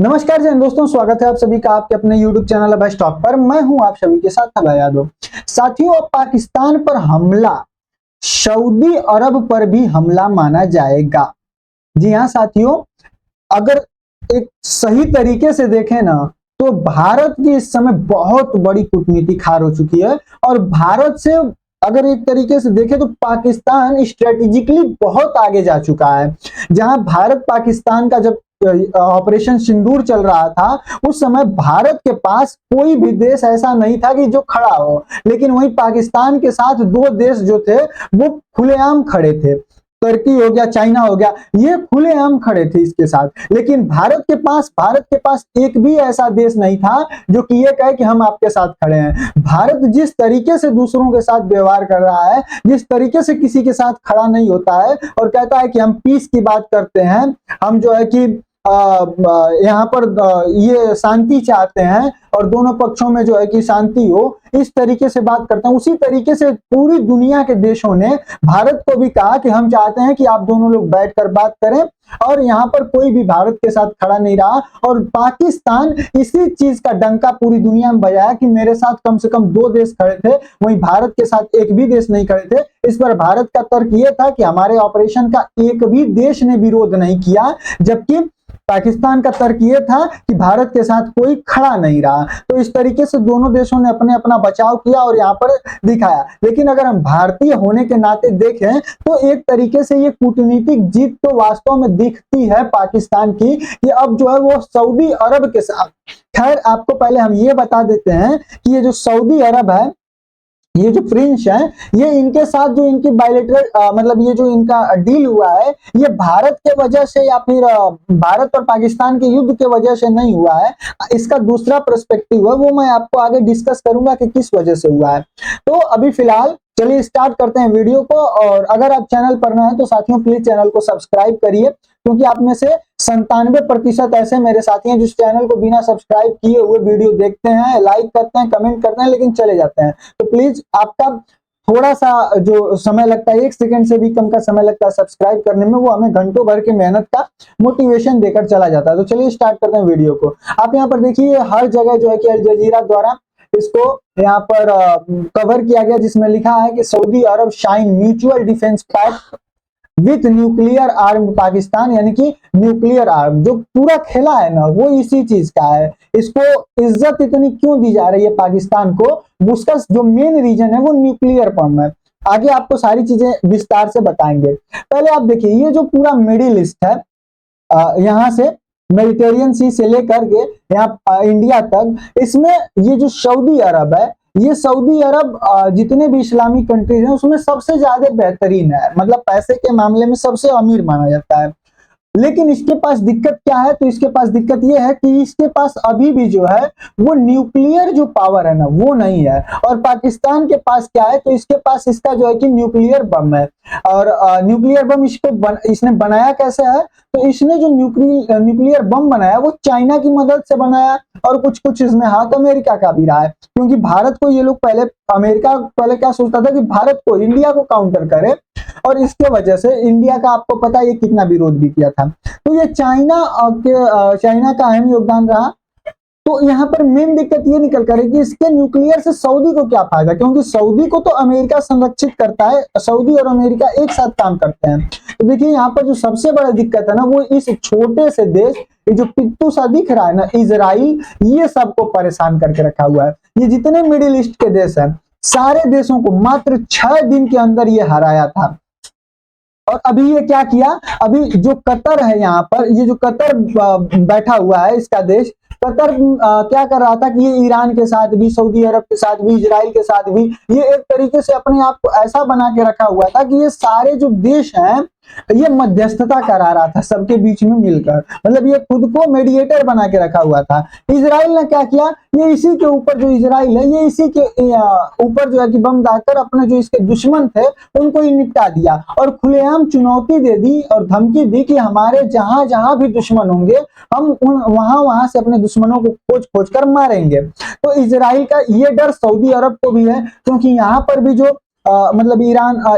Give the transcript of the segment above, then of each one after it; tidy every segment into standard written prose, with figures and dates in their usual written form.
नमस्कार जैन दोस्तों, स्वागत है आप सभी का आपके अपने YouTube चैनल अभय टॉक पर। मैं हूं आप सभी के साथ अभय यादव। साथियों, पाकिस्तान पर हमला सऊदी अरब पर भी हमला माना जाएगा। जी हां साथियों, अगर एक सही तरीके से देखें ना तो भारत की इस समय बहुत बड़ी कूटनीतिक हार हो चुकी है और भारत से अगर एक तरीके से देखें तो पाकिस्तान स्ट्रेटेजिकली बहुत आगे जा चुका है। जहां भारत पाकिस्तान का जब ऑपरेशन सिंदूर चल रहा था उस समय भारत के पास कोई भी देश ऐसा नहीं था कि जो खड़ा हो, लेकिन वहीं पाकिस्तान के साथ दो देश जो थे वो खुलेआम खड़े थे। तुर्की हो गया, चाइना हो गया, ये खुलेआम खड़े थे इसके साथ। लेकिन भारत के पास एक भी ऐसा देश नहीं था जो कि ये कहे कि हम आपके साथ खड़े हैं। भारत जिस तरीके से दूसरों के साथ व्यवहार कर रहा है, जिस तरीके से किसी के साथ खड़ा नहीं होता है और कहता है कि हम पीस की बात करते हैं, हम जो है कि यहाँ पर ये शांति चाहते हैं और दोनों पक्षों में जो है कि शांति हो, इस तरीके से बात करते हैं। उसी तरीके से पूरी दुनिया के देशों ने भारत को भी कहा कि हम चाहते हैं कि आप दोनों लोग बैठकर बात करें, और यहाँ पर कोई भी भारत के साथ खड़ा नहीं रहा। और पाकिस्तान इसी चीज का डंका पूरी दुनिया में बजाया कि मेरे साथ कम से कम दो देश खड़े थे, वहीं भारत के साथ एक भी देश नहीं खड़े थे। इस पर भारत का तर्क यह था कि हमारे ऑपरेशन का एक भी देश ने विरोध नहीं किया, जबकि पाकिस्तान का तर्क यह था कि भारत के साथ कोई खड़ा नहीं रहा। तो इस तरीके से दोनों देशों ने अपने अपना बचाव किया और यहाँ पर दिखाया। लेकिन अगर हम भारतीय होने के नाते देखें तो एक तरीके से ये कूटनीतिक जीत तो वास्तव में दिखती है पाकिस्तान की कि अब जो है वो सऊदी अरब के साथ, खैर आपको पहले हम ये बता देते हैं कि ये जो सऊदी अरब है, ये जो प्रिंस है, ये इनके साथ जो इनकी बायलेटरल मतलब ये जो इनका डील हुआ है, ये भारत के वजह से या फिर भारत और पाकिस्तान के युद्ध के वजह से नहीं हुआ है। इसका दूसरा पर्सपेक्टिव है, वो मैं आपको आगे डिस्कस करूंगा कि किस वजह से हुआ है। तो अभी फिलहाल चलिए स्टार्ट करते हैं वीडियो को। और अगर आप चैनल पर नए हैं तो साथियों प्लीज चैनल को सब्सक्राइब करिए, क्योंकि आप में से 97% ऐसे मेरे साथी हैं जिस चैनल को बिना सब्सक्राइब किए हुए वीडियो देखते हैं, लाइक करते हैं, कमेंट करते हैं, लेकिन चले जाते हैं। तो प्लीज आपका थोड़ा सा जो समय लगता है, 1 सेकंड से भी कम का समय लगता है सब्सक्राइब करने में, वो हमें घंटों भर की मेहनत का मोटिवेशन देकर चला जाता है। तो चलिए स्टार्ट करते हैं वीडियो को। आप यहाँ पर देखिए हर जगह जो है कि अल जजीरा द्वारा इसको यहाँ पर कवर किया गया, जिसमें लिखा है कि Saudi Arab sign mutual defence pact with nuclear arm Pakistan, यानी कि न्यूक्लियर आर्म जो पूरा खेला है ना वो इसी चीज का है। इसको इज्जत इतनी क्यों दी जा रही है पाकिस्तान को, उसका जो मेन रीजन है वो न्यूक्लियर बम है। आगे आपको सारी चीजें विस्तार से बताएंगे। पहले आप देखिए ये जो पूरा मिडिल ईस्ट है, यहाँ से मेडिटेरियन सी से लेकर के यहाँ इंडिया तक, इसमें ये जो सऊदी अरब है, ये सऊदी अरब जितने भी इस्लामिक कंट्रीज हैं उसमें सबसे ज्यादा बेहतरीन है, मतलब पैसे के मामले में सबसे अमीर माना जाता है। लेकिन इसके पास दिक्कत क्या है, तो इसके पास दिक्कत यह है कि इसके पास अभी भी जो है वो न्यूक्लियर जो पावर है ना वो नहीं है। और पाकिस्तान के पास क्या है, तो इसके पास इसका जो है कि न्यूक्लियर बम है। और न्यूक्लियर बम इसने बनाया कैसे है, तो इसने जो न्यूक्लियर बम बनाया वो चाइना की मदद से बनाया, और कुछ कुछ इसमें हाथ अमेरिका का भी रहा है। क्योंकि भारत को ये लोग अमेरिका पहले क्या सोचता था कि भारत को, इंडिया को काउंटर करे, और इसके वजह से इंडिया का आपको पता है ये कितना विरोध भी किया था। तो ये चाइना का अहम योगदान रहा। तो यहाँ पर मेन दिक्कत ये निकल कर है कि इसके न्यूक्लियर से सऊदी को क्या फायदा, क्योंकि सऊदी को तो अमेरिका संरक्षित करता है, सऊदी और अमेरिका एक साथ काम करते हैं। तो देखिए यहाँ पर जो सबसे बड़ा दिक्कत है ना वो इस छोटे से देश, ये जो पिट्टू सा दिख रहा है ना इजराइल, ये सबको परेशान करके रखा हुआ है। ये जितने मिडिल ईस्ट के देश हैं सारे देशों को मात्र 6 दिन के अंदर ये हराया था। और अभी ये क्या किया, अभी जो कतर है यहाँ पर, ये जो कतर बैठा हुआ है इसका देश, कतर क्या कर रहा था कि ये ईरान के साथ भी, सऊदी अरब के साथ भी, इजराइल के साथ भी, ये एक तरीके से अपने आप को ऐसा बना के रखा हुआ था कि ये सारे जो देश हैं ये मध्यस्थता करा रहा था सबके बीच में मिलकर, मतलब ये खुद को मेडिएटर बना के रखा हुआ था। इजराइल ने क्या किया, ये इसी के ऊपर, जो इजराइल है ये इसी के ऊपर जो है कि बम दागकर अपने जो इसके दुश्मन थे उनको ही निपटा दिया, और खुलेआम चुनौती दे दी और धमकी दी कि हमारे जहां जहां भी दुश्मन होंगे हम वहां से अपने दुश्मनों को खोज खोज कर मारेंगे। तो इजराइल का ये डर सऊदी अरब को भी है, क्योंकि यहाँ पर भी जो मतलब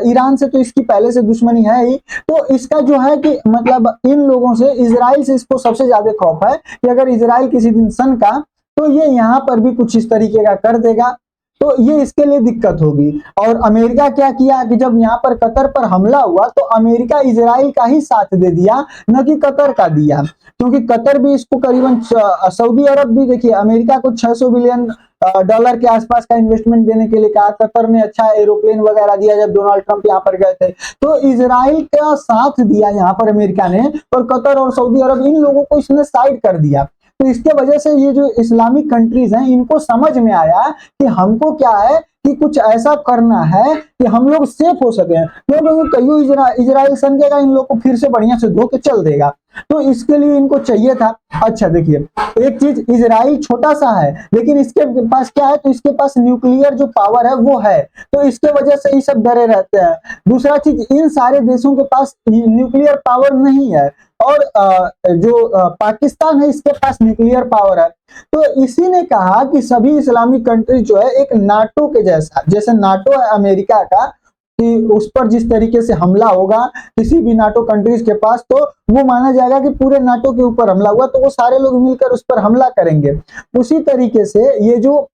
ईरान से तो इसकी पहले से दुश्मनी है ही। तो इसका जो है कि मतलब इन लोगों से, इजराइल से इसको सबसे ज्यादा खौफ है कि अगर इजराइल किसी दिन सनका तो ये यहाँ पर भी कुछ इस तरीके का कर देगा, तो ये इसके लिए दिक्कत होगी। और अमेरिका क्या किया कि जब यहाँ पर कतर पर हमला हुआ तो अमेरिका इजराइल का ही साथ दे दिया, न कि कतर का दिया, क्योंकि कतर भी इसको करीबन, सऊदी अरब भी देखिए अमेरिका को 600 बिलियन डॉलर के आसपास का इन्वेस्टमेंट देने के लिए कहा। कतर ने अच्छा एरोप्लेन वगैरह दिया जब डोनाल्ड ट्रंप यहाँ पर गए थे। तो इजराइल का साथ दिया यहाँ पर अमेरिका ने, और कतर और सऊदी अरब इन लोगों को इसने साइड कर दिया। तो इसके वजह से ये जो इस्लामिक कंट्रीज हैं इनको समझ में आया कि हमको क्या है कि कुछ ऐसा करना है कि हम लोग सेफ हो सके, क्योंकि कहीं इजराइल सनकेगा इन लोग को फिर से बढ़िया से धो के चल देगा। तो इसके लिए इनको चाहिए था। अच्छा देखिए, एक चीज, इजराइल छोटा सा है लेकिन इसके पास क्या है, तो इसके पास न्यूक्लियर जो पावर है वो है, तो इसके वजह से ये सब डरे रहते हैं। दूसरा चीज, इन सारे देशों के पास न्यूक्लियर पावर नहीं है, और जो पाकिस्तान है इसके पास न्यूक्लियर पावर है। तो इसी ने कहा कि सभी इस्लामिक कंट्री जो है एक नाटो के जैसा, जैसे नाटो है अमेरिका का, कि उस पर जिस तरीके से हमला होगा किसी भी नाटो कंट्रीज के पास, तो वो माना जाएगा कि पूरे नाटो के ऊपर हमला हुआ, तो वो सारे लोग मिलकर उस पर हमला करेंगे। उसी तरीके से ये जो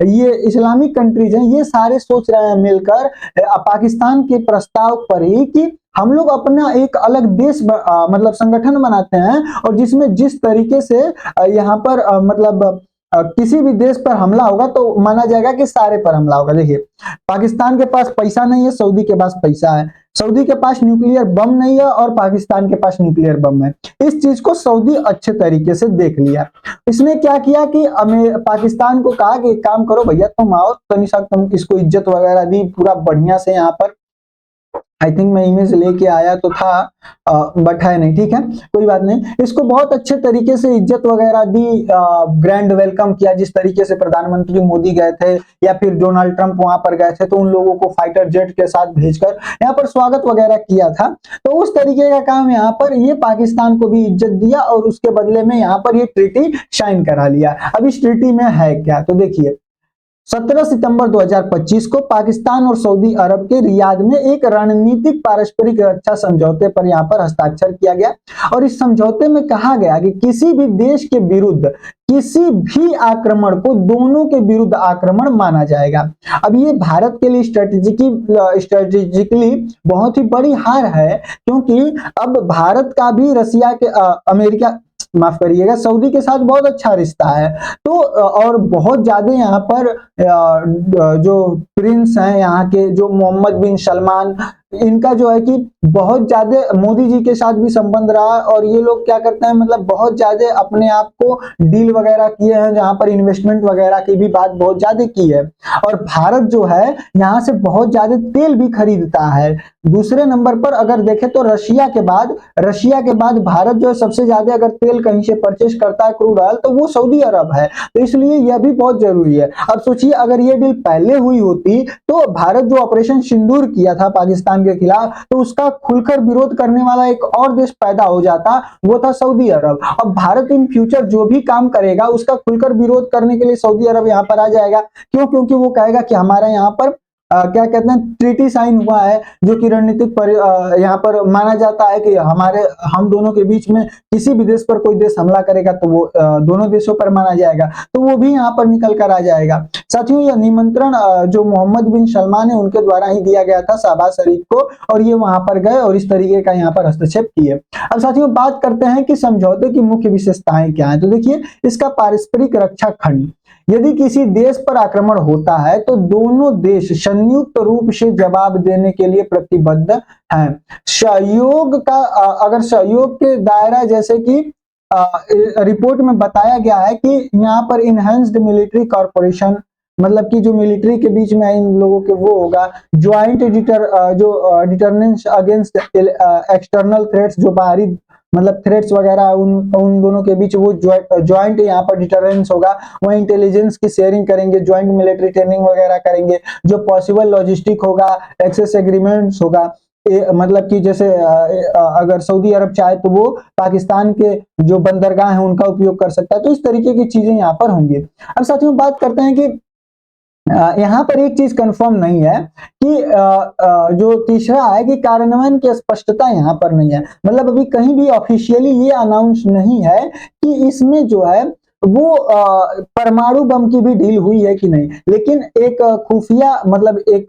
ये इस्लामिक कंट्रीज हैं ये सारे सोच रहे हैं मिलकर पाकिस्तान के प्रस्ताव पर ही कि हम लोग अपना एक अलग देश मतलब संगठन बनाते हैं, और जिसमें जिस तरीके से यहाँ पर मतलब किसी भी देश पर हमला होगा तो माना जाएगा कि सारे पर हमला होगा। देखिए, पाकिस्तान के पास पैसा नहीं है, सऊदी के पास पैसा है। सऊदी के पास न्यूक्लियर बम नहीं है और पाकिस्तान के पास न्यूक्लियर बम है। इस चीज को सऊदी अच्छे तरीके से देख लिया। इसने क्या किया कि पाकिस्तान को कहा कि एक काम करो भैया, तुम आओ, तनिषा तुम इसको इज्जत वगैरह दी पूरा बढ़िया से। यहाँ पर आई थिंक मैं इमेज लेके आया तो था, बट है नहीं, ठीक है कोई बात नहीं। इसको बहुत अच्छे तरीके से इज्जत वगैरह दी, ग्रैंड वेलकम किया, जिस तरीके से प्रधानमंत्री मोदी गए थे या फिर डोनाल्ड ट्रंप वहां पर गए थे, तो उन लोगों को फाइटर जेट के साथ भेजकर यहाँ पर स्वागत वगैरह किया था। तो उस तरीके का काम यहाँ पर ये पाकिस्तान को भी इज्जत दिया, और उसके बदले में यहाँ पर ये ट्रीटी साइन करा लिया। अब इस ट्रीटी में है क्या, तो देखिए 17 सितंबर 2025 को पाकिस्तान और सऊदी अरब के रियाद में एक रणनीतिक पारस्परिक रक्षा समझौते पर यहाँ पर हस्ताक्षर किया गया, और इस समझौते में कहा गया कि किसी भी देश के विरुद्ध किसी भी आक्रमण को दोनों के विरुद्ध आक्रमण माना जाएगा। अब ये भारत के लिए स्ट्रेटेजिकली बहुत ही बड़ी हार है, क्योंकि अब भारत का भी रसिया के अमेरिका, माफ करिएगा, सऊदी के साथ बहुत अच्छा रिश्ता है। तो और बहुत ज्यादा यहाँ पर जो प्रिंस हैं यहाँ के, जो मोहम्मद बिन सलमान, इनका जो है कि बहुत ज्यादा मोदी जी के साथ भी संबंध रहा, और ये लोग क्या करते हैं मतलब बहुत ज्यादा अपने आप को डील वगैरह किए हैं, जहां पर इन्वेस्टमेंट वगैरह की भी बात बहुत ज्यादा की है। और भारत जो है यहाँ से बहुत ज्यादा तेल भी खरीदता है। दूसरे नंबर पर अगर देखें तो रशिया के बाद भारत जो है सबसे ज्यादा अगर तेल कहीं से परचेज करता है क्रूड ऑयल, तो वो सऊदी अरब है। तो इसलिए यह भी बहुत जरूरी है। अब सोचिए अगर ये डील पहले हुई होती तो भारत जो ऑपरेशन सिंदूर किया था पाकिस्तान के खिलाफ, तो उसका खुलकर विरोध करने वाला एक और देश पैदा हो जाता, वो था सऊदी अरब। अब भारत इन फ्यूचर जो भी काम करेगा उसका खुलकर विरोध करने के लिए सऊदी अरब यहाँ पर आ जाएगा। क्यों? क्योंकि वो कहेगा कि हमारा यहाँ पर क्या कहते हैं ट्रीटी साइन हुआ है, जो कि रणनीतिक यहाँ पर माना जाता है कि हम दोनों के बीच में किसी भी देश पर कोई देश हमला करेगा तो वो दोनों देशों पर माना जाएगा, तो वो भी यहाँ पर निकल कर आ जाएगा। साथियों, यह निमंत्रण जो मोहम्मद बिन सलमान है उनके द्वारा ही दिया गया था शहबाज शरीफ को, और ये वहां पर गए और इस तरीके का यहाँ पर हस्तक्षेप किए। अब साथियों बात करते हैं कि समझौते की मुख्य विशेषताएं क्या है। तो देखिए, इसका पारस्परिक रक्षा खंड, यदि किसी देश पर आक्रमण होता है तो दोनों देश संयुक्त रूप से जवाब देने के लिए प्रतिबद्ध हैं। सहयोग का अगर सहयोग के दायरा, जैसे कि रिपोर्ट में बताया गया है कि यहाँ पर इनहेंस्ड मिलिट्री कॉर्पोरेशन, मतलब कि जो मिलिट्री के बीच में इन लोगों के वो होगा, ज्वाइंट डिटरनेंस अगेंस्ट एक्सटर्नल थ्रेट्स, जो बाहरी मतलब थ्रेट्स वगैरह उन दोनों के बीच वो ज्वाइंट यहाँ पर डिटरेंस होगा। वहीं इंटेलिजेंस की शेयरिंग करेंगे, ज्वाइंट मिलिट्री ट्रेनिंग वगैरह करेंगे, जो पॉसिबल लॉजिस्टिक होगा, एक्सेस एग्रीमेंट्स होगा। मतलब कि जैसे अगर सऊदी अरब चाहे तो वो पाकिस्तान के जो बंदरगाह हैं उनका उपयोग कर सकता है। तो इस तरीके की चीजें यहाँ पर होंगी। अब साथियों बात करते हैं कि यहाँ पर एक चीज कंफर्म नहीं है कि जो तीसरा है कि कार्यान्वयन की स्पष्टता यहाँ पर नहीं है, मतलब अभी कहीं भी ऑफिशियली ये अनाउंस नहीं है कि इसमें जो है वो परमाणु बम की भी डील हुई है कि नहीं, लेकिन एक खुफिया मतलब एक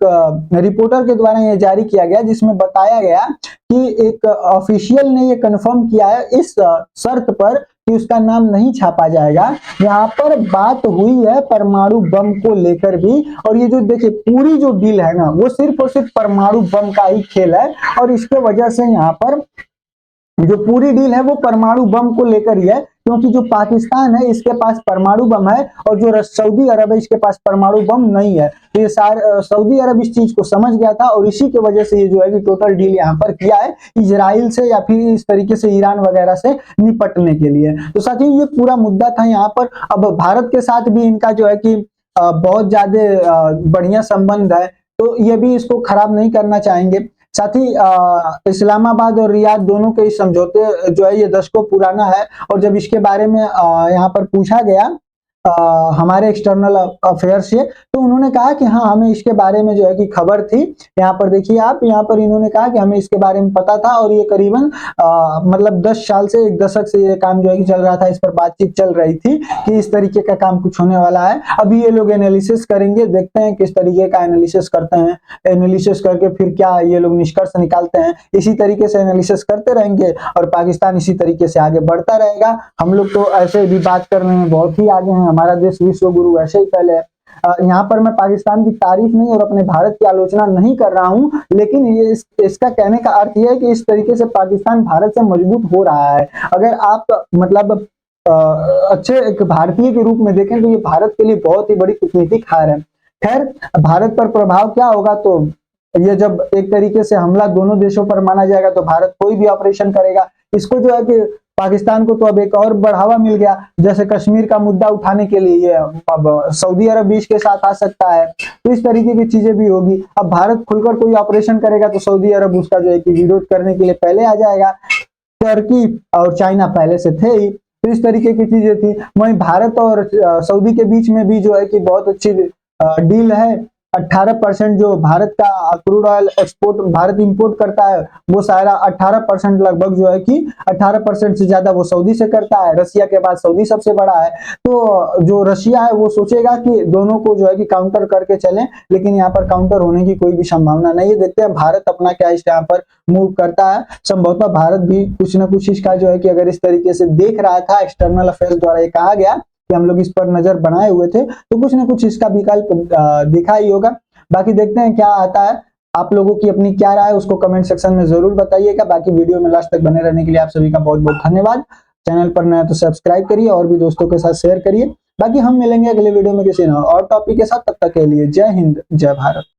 रिपोर्टर के द्वारा ये जारी किया गया जिसमें बताया गया कि एक ऑफिशियल ने ये कंफर्म किया है इस शर्त पर कि उसका नाम नहीं छापा जाएगा। यहाँ पर बात हुई है परमाणु बम को लेकर भी, और ये जो देखिए पूरी जो डील है ना वो सिर्फ और सिर्फ परमाणु बम का ही खेल है, और इसके वजह से यहाँ पर जो पूरी डील है वो परमाणु बम को लेकर ही है, क्योंकि जो पाकिस्तान है इसके पास परमाणु बम है और जो सऊदी अरब है इसके पास परमाणु बम नहीं है। तो ये सऊदी अरब इस चीज को समझ गया था और इसी की वजह से ये जो है कि टोटल डील यहाँ पर किया है इजराइल से या फिर इस तरीके से ईरान वगैरह से निपटने के लिए। तो साथियों ये पूरा मुद्दा था यहाँ पर। अब भारत के साथ भी इनका जो है कि बहुत ज्यादा बढ़िया संबंध है, तो ये भी इसको खराब नहीं करना चाहेंगे। साथ ही इस्लामाबाद और रियाद दोनों के इस समझौते जो है ये दशकों पुराना है, और जब इसके बारे में यहाँ पर पूछा गया हमारे एक्सटर्नल अफेयर से, तो उन्होंने कहा कि हाँ हमें इसके बारे में जो है कि खबर थी। यहाँ पर देखिए आप, यहाँ पर इन्होंने कहा कि हमें इसके बारे में पता था और ये करीबन मतलब 10 साल से, एक दशक से ये काम जो है कि चल रहा था, इस पर बातचीत चल रही थी कि इस तरीके का काम कुछ होने वाला है। अभी ये लोग एनालिसिस करेंगे, देखते हैं किस तरीके का एनालिसिस करते हैं, एनालिसिस करके फिर क्या ये लोग निष्कर्ष निकालते हैं। इसी तरीके से एनालिसिस करते रहेंगे और पाकिस्तान इसी तरीके से आगे बढ़ता रहेगा। हम लोग तो ऐसे भी बात करने में बहुत ही आगे हैं, हमारा देश विश्व गुरु ऐसे ही पहले है। यहाँ पर मैं पाकिस्तान की तारीफ नहीं और अपने भारत की आलोचना नहीं कर रहा हूँ, लेकिन ये इसका कहने का अर्थ यह है कि इस तरीके से पाकिस्तान भारत से मजबूत हो रहा है। अगर आप मतलब अच्छे एक भारतीय के रूप में देखें तो ये भारत के लिए बहुत ही बड़ी कूटनीतिक हार है। खैर भारत पर प्रभाव क्या होगा, तो ये जब एक तरीके से हमला दोनों देशों पर माना जाएगा तो भारत कोई भी ऑपरेशन करेगा, इसको जो है कि पाकिस्तान को तो अब एक और बढ़ावा मिल गया। जैसे कश्मीर का मुद्दा उठाने के लिए ये अब सऊदी अरब भी इसके साथ आ सकता है, तो इस तरीके की चीजें भी होगी। अब भारत खुलकर कोई ऑपरेशन करेगा तो सऊदी अरब उसका जो है कि विरोध करने के लिए पहले आ जाएगा। टर्की और चाइना पहले से थे ही, तो इस तरीके की चीजें थी। वहीं भारत और सऊदी के बीच में भी जो है कि बहुत अच्छी डील है। 18% जो भारत का crude oil export Bharat import करता है वो सारा 18% लगभग जो है कि 18% से ज्यादा वो सऊदी से करता है। रशिया के बाद सऊदी सबसे बड़ा है। तो जो रशिया है वो सोचेगा कि दोनों को जो है कि काउंटर करके चलें, लेकिन यहाँ पर काउंटर होने की कोई भी संभावना नहीं है। देखते हैं भारत अपना क्या इस यहाँ पर मूव करता है। संभवतः भारत भी कुछ ना कुछ इसका जो है कि अगर इस तरीके से देख रहा था, एक्सटर्नल अफेयर्स द्वारा ये कहा गया कि हम लोग इस पर नजर बनाए हुए थे, तो कुछ ना कुछ इसका विकल्प दिखा ही होगा। बाकी देखते हैं क्या आता है। आप लोगों की अपनी क्या राय है उसको कमेंट सेक्शन में जरूर बताइएगा। बाकी वीडियो में लास्ट तक बने रहने के लिए आप सभी का बहुत बहुत धन्यवाद। चैनल पर नया तो सब्सक्राइब करिए और भी दोस्तों के साथ शेयर करिए। बाकी हम मिलेंगे अगले वीडियो में किसी और टॉपिक के साथ, तब तक के लिए जय हिंद जय भारत।